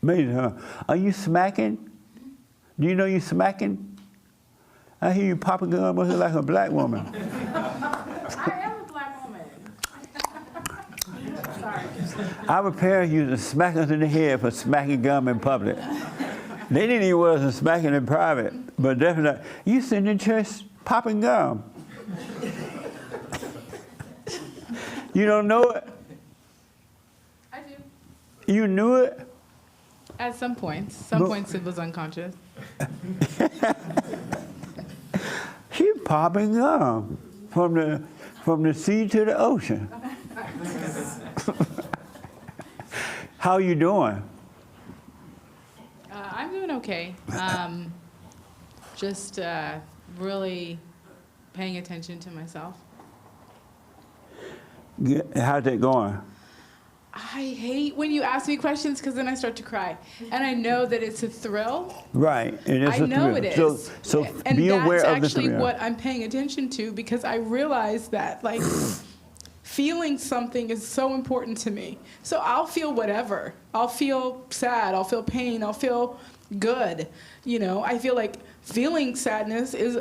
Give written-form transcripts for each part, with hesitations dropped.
Amazing, huh? Are you smacking? Do you know you smacking? I hear you popping gum with her like a black woman. I am a black woman. Sorry. Our parents used to smack us in the head for smacking gum in public. They didn't even want us to smacking in private, but definitely, you sitting in church popping gum. You don't know it? I do. You knew it? At some points. Some points it was unconscious. She popping gum from the sea to the ocean. How you doing? I'm doing okay. Just really paying attention to myself. How's it going? I hate when you ask me questions because then I start to cry. And I know that it's a thrill. Right, and it's I a know thrill. it is. So and be aware of the that's actually thrill. what I'm paying attention to because I realize that, like, feeling something is so important to me. So I'll feel whatever. I'll feel sad. I'll feel pain. I'll feel good. You know, I feel like feeling sadness is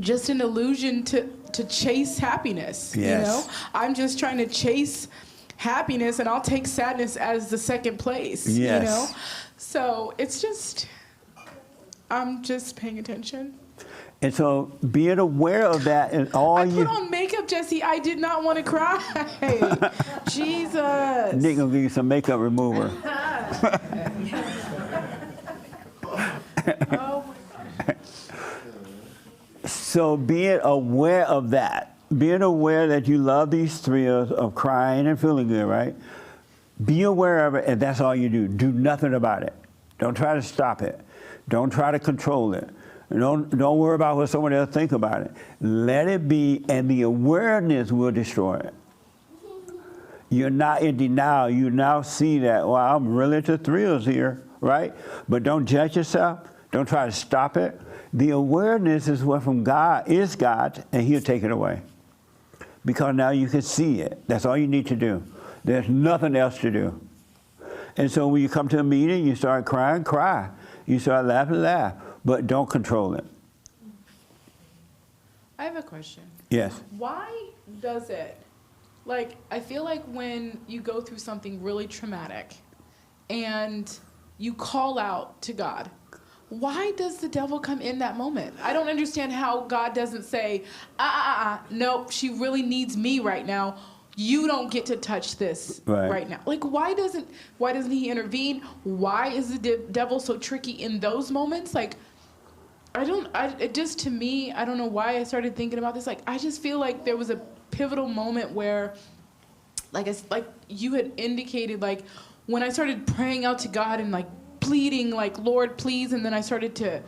just an illusion to chase happiness. Yes. You know, I'm just trying to chase happiness, and I'll take sadness as the second place. Yes. You know, so it's just I'm just paying attention. And so being aware of that and all I you... put on makeup, Jesse. I did not want to cry. Jesus. Nick gonna give you some makeup remover. Oh. So being aware of that, being aware that you love these thrills of crying and feeling good, right? Be aware of it, and that's all you do. Do nothing about it. Don't try to stop it. Don't try to control it. Don't worry about what someone else think about it. Let it be, and the awareness will destroy it. You're not in denial. You now see that, well, I'm really into thrills here, right? But don't judge yourself. Don't try to stop it. The awareness is what from God is God, and He'll take it away. Because now you can see it. That's all you need to do. There's nothing else to do. And so when you come to a meeting, you start crying, cry. You start laughing, laugh. But don't control it. I have a question. Yes. Why does it, like, I feel like when you go through something really traumatic and you call out to God, why does the devil come in that moment? I don't understand how God doesn't say, nope, she really needs me right now. You don't get to touch this right now. Like, why doesn't he intervene? Why is the devil so tricky in those moments? Like, it just, to me, I don't know why I started thinking about this. Like, I just feel like there was a pivotal moment where, like you had indicated, like, when I started praying out to God and, like, pleading, like, Lord, please, and then I started to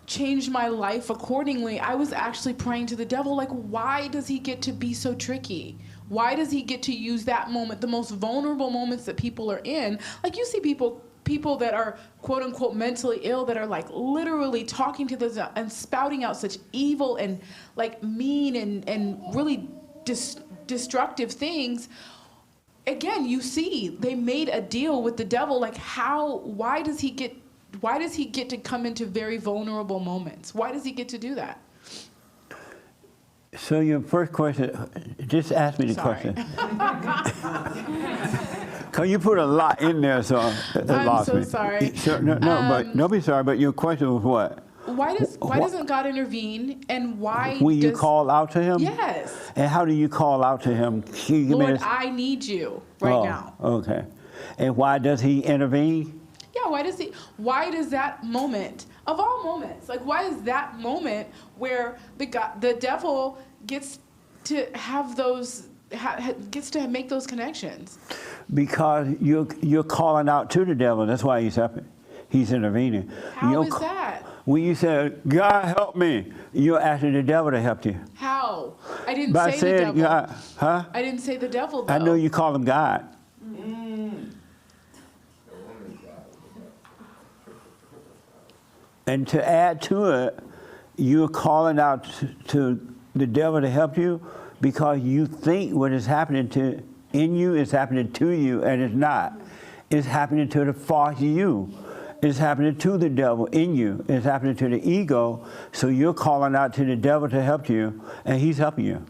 change my life accordingly, I was actually praying to the devil, like, why does he get to be so tricky? Why does he get to use that moment, the most vulnerable moments that people are in? Like, you see people that are quote unquote mentally ill that are, like, literally talking to them and spouting out such evil and, like, mean and really destructive things. Again, you see, they made a deal with the devil. Like, why does he get to come into very vulnerable moments? Why does he get to do that? So your first question, just ask me the question. Because you put a lot in there, so it I'm lost so me. sorry. Sure, no, but don't be sorry, but your question was what? Why doesn't God intervene, and why Will you call out to Him? Yes. And how do you call out to Him? Can you give me Lord, this? I need you right now. Okay. And why does He intervene? Yeah, why does that moment, of all moments, like, why is that moment where the devil gets to have those, gets to make those connections? Because you're calling out to the devil. That's why he's intervening. How is that? When you say, God help me, you're asking the devil to help you. How? I didn't By say saying, the devil. God, huh? I didn't say the devil, though. I know you call him God. And to add to it, you're calling out to the devil to help you because you think what is happening in you is happening to you, and it's not. It's happening to the false you. It's happening to the devil in you. It's happening to the ego. So you're calling out to the devil to help you, and he's helping you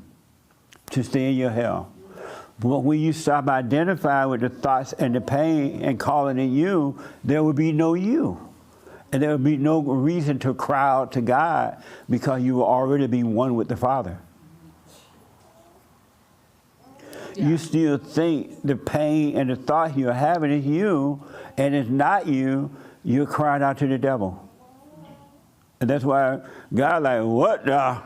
to stay in your hell. But when you stop identifying with the thoughts and the pain and calling it you, there will be no you. And there will be no reason to cry out to God because you will already be one with the Father. Yeah. You still think the pain and the thought you're having is you, and it's not you. You're crying out to the devil. And that's why God like, what the?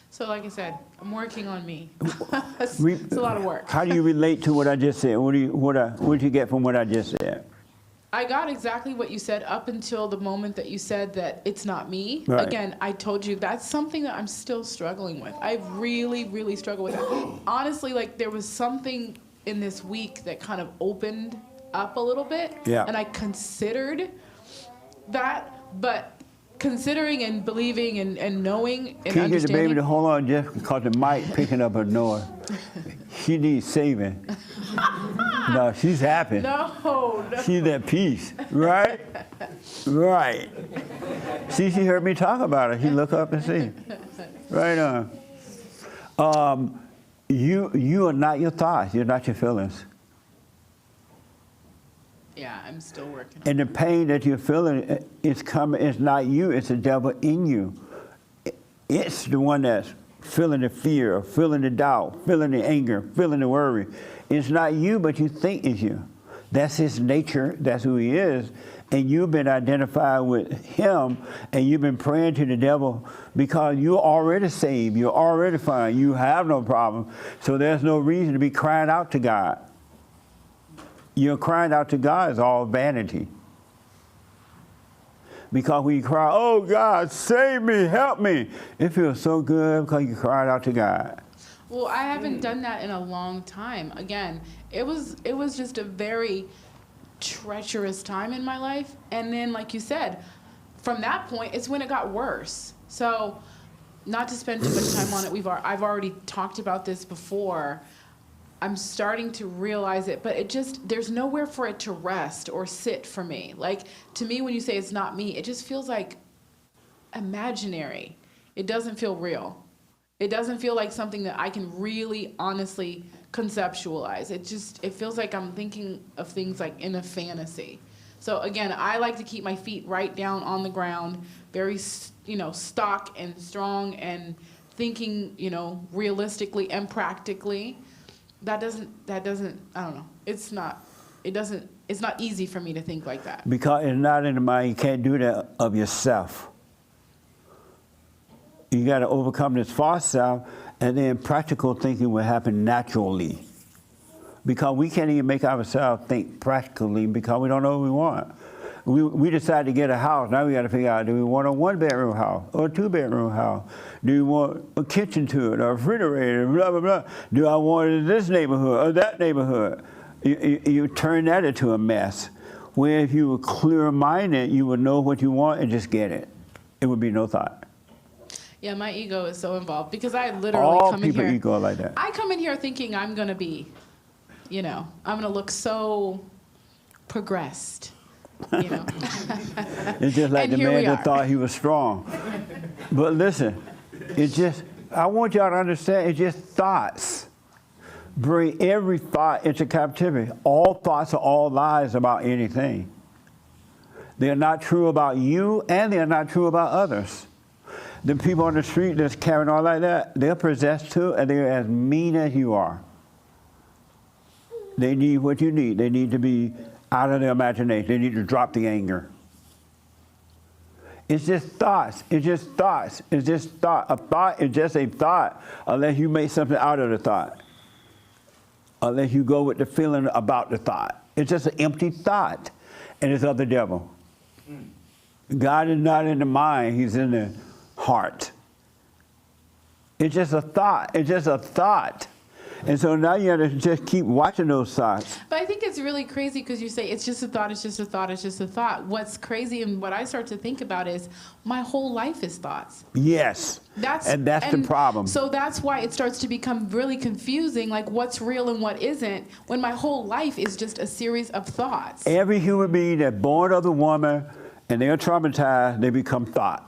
So like I said, I'm working on me. It's a lot of work. How do you relate to what I just said? What did you get from what I just said? I got exactly what you said up until the moment that you said that it's not me. Right. Again, I told you that's something that I'm still struggling with. I really, really struggle with that. Honestly, like there was something in this week that kind of opened up a little bit. Yeah. And I considered that, but considering and believing and knowing and Can you get the understanding. baby to hold on just because the mic picking up her noise? She needs saving. No, she's happy. No. She's at peace, right? Right. See, she heard me talk about it. She look up and see. Right on. You are not your thoughts. You're not your feelings. Yeah, I'm still working. And the pain that you're feeling is coming. It's not you. It's the devil in you. It's the one that's feeling the fear, feeling the doubt, feeling the anger, feeling the worry. It's not you, but you think it's you. That's his nature. That's who he is. And you've been identified with him, and you've been praying to the devil because you're already saved. You're already fine. You have no problem. So there's no reason to be crying out to God. Your crying out to God is all vanity. Because when you cry, oh God, save me, help me, it feels so good because you cried out to God. Well, I haven't done that in a long time. Again, it was just a very treacherous time in my life. And then, like you said, from that point, it's when it got worse. So, not to spend too much time on it, I've already talked about this before. I'm starting to realize it, but there's nowhere for it to rest or sit for me. Like, to me, when you say it's not me, it just feels like imaginary. It doesn't feel real. It doesn't feel like something that I can really, honestly conceptualize. It feels like I'm thinking of things like in a fantasy. So again, I like to keep my feet right down on the ground, very, stock and strong and thinking, realistically and practically. That doesn't, I don't know. It's not easy for me to think like that. Because it's not in the mind. You can't do that of yourself. You got to overcome this false self, and then practical thinking will happen naturally. Because we can't even make ourselves think practically because we don't know what we want. We decide to get a house. Now we got to figure out, do we want a 1-bedroom house or a 2-bedroom house? Do you want a kitchen to it or a refrigerator, blah, blah, blah? Do I want it in this neighborhood or that neighborhood? You turn that into a mess. Where if you were clear-minded, you would know what you want and just get it. It would be no thought. Yeah, my ego is so involved because I literally All come in people here. ego like that. I come in here thinking I'm going to be, I'm going to look so progressed. It's just like And the here man we that are. thought he was strong. But listen, I want y'all to understand, it's just thoughts. Bring every thought into captivity. All thoughts are all lies about anything. They're not true about you, and they're not true about others. The people on the street that's carrying on like that, they're possessed too, and they're as mean as you are. They need what you need. They need to be out of their imagination. They need to drop the anger. It's just thoughts. It's just thoughts. It's just thought. A thought is just a thought unless you make something out of the thought. Unless you go with the feeling about the thought. It's just an empty thought, and it's of the devil. God is not in the mind. He's in the heart. It's just a thought. It's just a thought. And so now you have to just keep watching those thoughts. But I think it's really crazy because you say it's just a thought, it's just a thought, it's just a thought. What's crazy and what I start to think about is my whole life is thoughts. Yes. That's the problem. So that's why it starts to become really confusing, like what's real and what isn't, when my whole life is just a series of thoughts. Every human being that's born of a woman and they're traumatized, they become thought.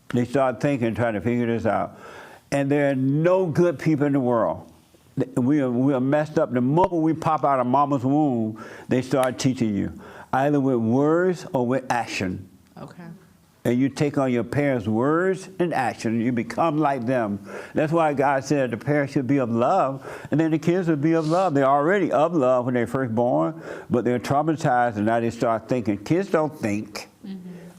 They start thinking, trying to figure this out. And there are no good people in the world. We are messed up. The moment we pop out of mama's womb, they start teaching you, either with words or with action. Okay. And you take on your parents' words and action, you become like them. That's why God said the parents should be of love, and then the kids would be of love. They're already of love when they're first born, but they're traumatized, and now they start thinking. Kids don't think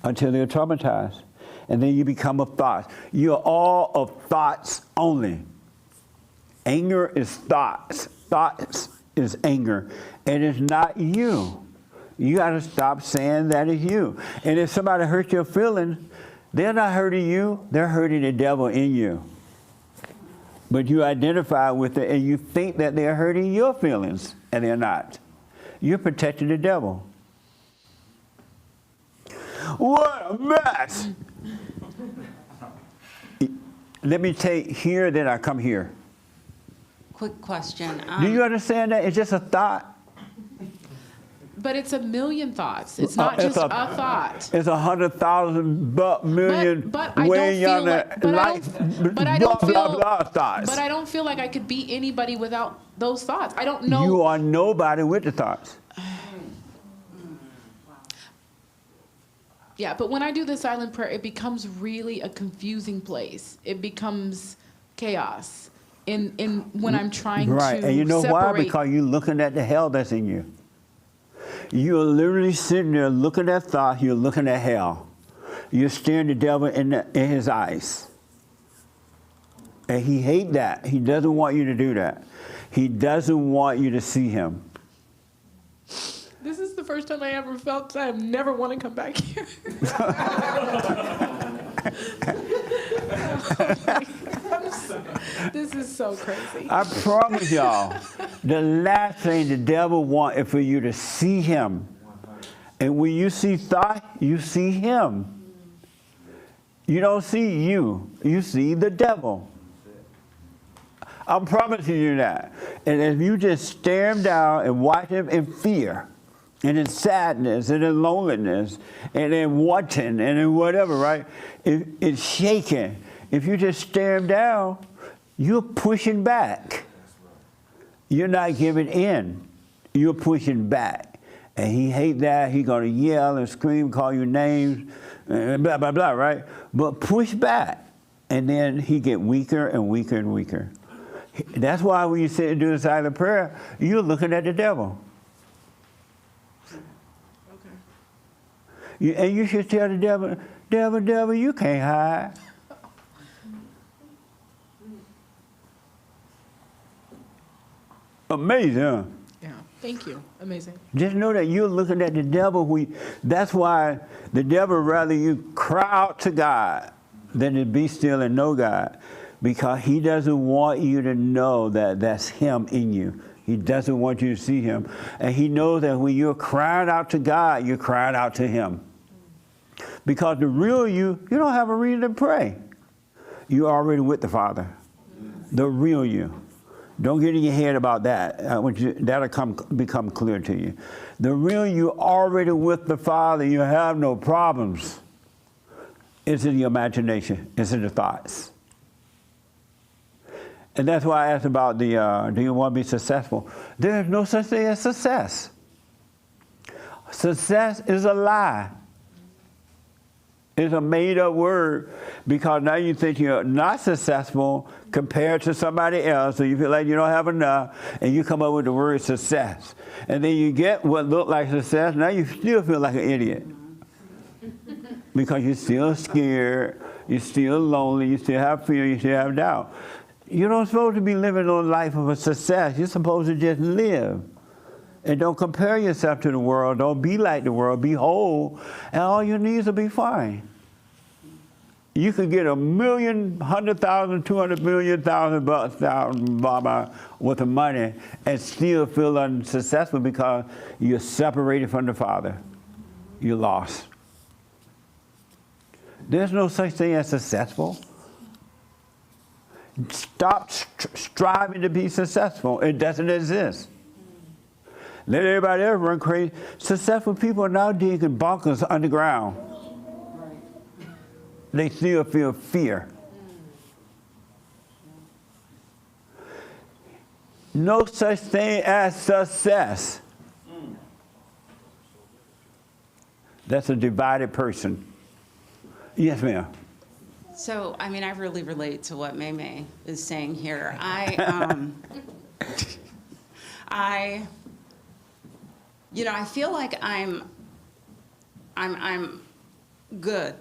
until they're traumatized. And then you become of thoughts. You're all of thoughts only. Anger is thoughts. Thoughts is anger. And it's not you. You got to stop saying that is you. And if somebody hurts your feelings, they're not hurting you. They're hurting the devil in you. But you identify with it and you think that they're hurting your feelings, and they're not. You're protecting the devil. What a mess! Let me take here, then I come here. Quick question. Do you understand that? It's just a thought. But it's a million thoughts. It's not just a thought. It's 100,000 million but I way don't feel younger like, life. but I don't feel, blah, blah, thoughts. But I don't feel like I could be anybody without those thoughts. I don't know. You are nobody with the thoughts. Yeah, but when I do the silent prayer, it becomes really a confusing place. It becomes chaos in when I'm trying right. to And you know separate. why? Because you're looking at the hell that's in you. You're literally sitting there looking at thought. You're looking at hell. You're staring the devil in his eyes. And he hates that. He doesn't want you to do that. He doesn't want you to see him. This is the first time I ever felt I never want to come back here. This is so crazy. I promise y'all, the last thing the devil wants is for you to see him. And when you see thought, you see him. You don't see you. You see the devil. I'm promising you that. And if you just stare him down and watch him in fear, and in sadness, and in loneliness, and in wanting, and in whatever, right? It's shaking. If you just stare him down, you're pushing back. You're not giving in. You're pushing back. And he hates that. He's going to yell and scream, call you names, and blah, blah, blah, right? But push back. And then he get weaker and weaker and weaker. That's why when you sit and do the silent prayer, you're looking at the devil. And you should tell the devil, devil, you can't hide. Amazing, huh? Yeah. Thank you. Amazing. Just know that you're looking at the devil. That's why the devil rather you cry out to God than to be still and know God, because he doesn't want you to know that that's him in you. He doesn't want you to see him. And he knows that when you're crying out to God, you're crying out to him. Because the real you don't have a reason to pray. You're already with the Father. The real you. Don't get in your head about that. That'll become clear to you. The real you already with the Father. You have no problems. It's in your imagination. It's in the thoughts. And that's why I asked about do you want to be successful? There is no such thing as success. Success is a lie. It's a made-up word, because now you think you're not successful compared to somebody else, so you feel like you don't have enough, and you come up with the word success. And then you get what looked like success, now you still feel like an idiot. Because you're still scared, you're still lonely, you still have fear, you still have doubt. You're not supposed to be living a life of a success. You're supposed to just live. And don't compare yourself to the world. Don't be like the world. Be whole, and all your needs will be fine. You could get $1 million, 100,000, 200 million, thousand, blah, blah, with the money and still feel unsuccessful because you're separated from the Father. You're lost. There's no such thing as successful. Stop striving to be successful. It doesn't exist. Let everybody else run crazy. Successful people are now digging bunkers underground. They still feel fear. No such thing as success. That's a divided person. Yes, ma'am. So, I mean, I really relate to what Mae Mae is saying here. I feel like I'm good,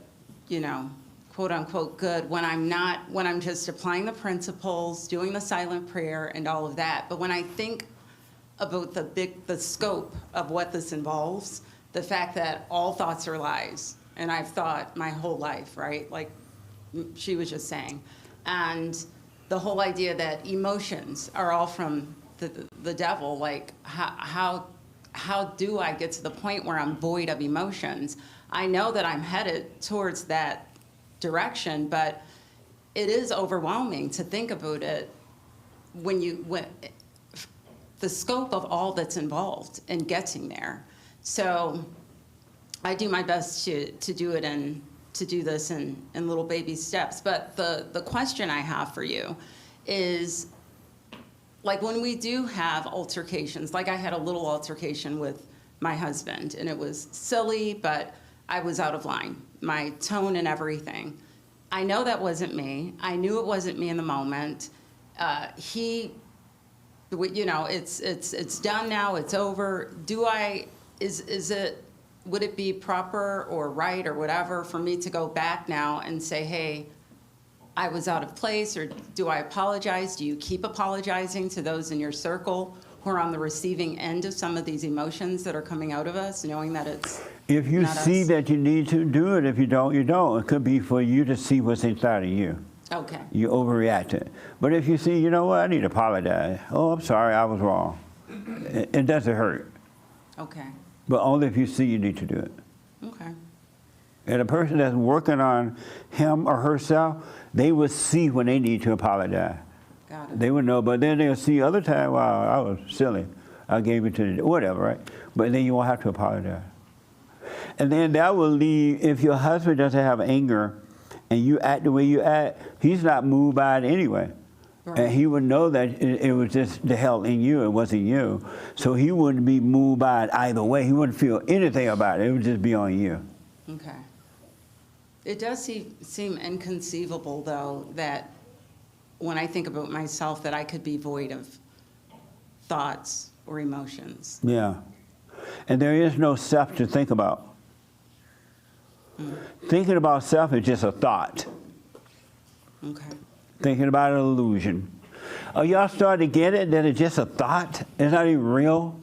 quote unquote good, when I'm just applying the principles, doing the silent prayer and all of that. But when I think about the scope of what this involves, the fact that all thoughts are lies, and I've thought my whole life, right? Like she was just saying. And the whole idea that emotions are all from the devil, like how do I get to the point where I'm void of emotions? I know that I'm headed towards that direction, but it is overwhelming to think about it when the scope of all that's involved in getting there. So I do my best to do it and to do this in little baby steps. But the question I have for you is, like when we do have altercations, like I had a little altercation with my husband, and it was silly, but I was out of line, my tone and everything. I know that wasn't me. I knew it wasn't me in the moment. It's done now, it's over. Would it be proper or right or whatever for me to go back now and say, hey, I was out of place, or do I apologize? Do you keep apologizing to those in your circle who are on the receiving end of some of these emotions that are coming out of us, knowing that it's If you not see us? that you need to do it, if you don't, you don't. It could be for you to see what's inside of you. Okay. You overreacted. But if you see, you know what, I need to apologize. Oh, I'm sorry, I was wrong. It doesn't hurt. Okay. But only if you see you need to do it. Okay. And a person that's working on him or herself, they will see when they need to apologize. Got it. They would know, but then they'll see other time, wow, I was silly. I gave it to the, whatever, right? But then you won't have to apologize. And then that will leave, if your husband doesn't have anger and you act the way you act, he's not moved by it anyway. Right. And he would know that it was just the hell in you, it wasn't you. So he wouldn't be moved by it either way. He wouldn't feel anything about it. It would just be on you. Okay. It does seem inconceivable, though, that when I think about myself, that I could be void of thoughts or emotions. Yeah. And there is no self to think about. Thinking about self is just a thought. Okay. Thinking about an illusion. Are y'all starting to get it that it's just a thought? It's not even real?